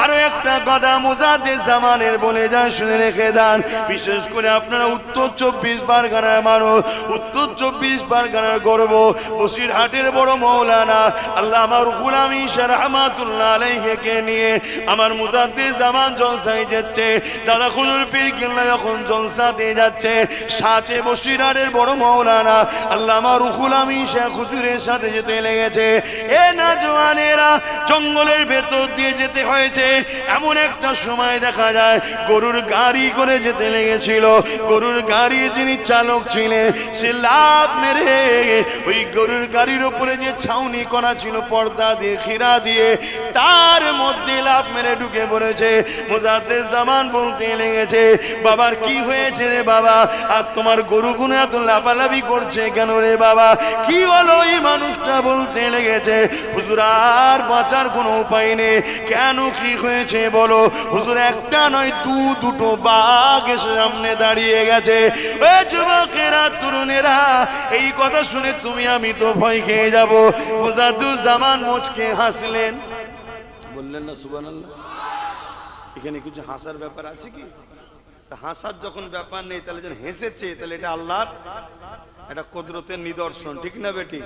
আরো একটা কথা মুজাদ্দিদ জামানের বলে যায়, শুনে রেখে দেন। বিশেষ করে আপনারা উত্তর 24 পরগনার মানুষ, উত্তর 24 পরগনার গর্ব, বসিরহাটের বড় মাওলানা আল্লামা রুহুল আমিন রাহমাতুল্লাহ আলাইহিকে নিয়ে আমার মুজাদ্দিদ জামান জলসায় যাচ্ছে। দাদা হুজুর পীর কিবলা যখন জলসাতে যাচ্ছে, সাথে বসিরহাটের বড় মাওলানা আল্লামা রুহুল আমিন শেখ হুজুরের সাথে যেতে লেগেছে। এ নওজওয়ানেরা, জঙ্গলের ভেতর দিয়ে যেতে হয়েছে। এমন একটা সময় দেখা যায় গরুর গাড়ি করে যেতে লেগেছিল। গরুর গাড়ির যিনি চালক ছিলেন, সে লাফ মেরে ওই গরুর গাড়ির উপরে যে ছাউনি করা ছিল পর্দা দিয়ে, খিরা দিয়ে, তার মধ্যে লাফ মেরে ঢুকে পড়েছে। মুজাদ্দিদ জামান বলতে লেগেছে, বাবার কি হয়েছে রে বাবা, আর তোমার গরুগুলো এত লাফালাফি করছে কেন রে বাবা, কি হলো? এই মানুষটা বলতে লেগেছে, হুজুর আর বাঁচার কোনো উপায় নেই। কেন, কি হয়েছে বলো? হুজুর একটা নয় দুটো বাঘ এসে সামনে দাঁড়িয়ে গেছে। এ যুবকেরা, তরুণেরা, এই কথা শুনে তুমি আমি তো ভয় খেয়ে যাব। মুজাদ্দিদ জামান মুচকে হাসলেন, বললেন না সুবহানাল্লাহ। এখানে কিছু হাসার ব্যাপার আছে কি? হাসার যখন ব্যাপার নেই, তাহলে যখন হেসেছে, তাহলে এটা আল্লাহর একটা কুদরতের নিদর্শন, ঠিক না বেটি?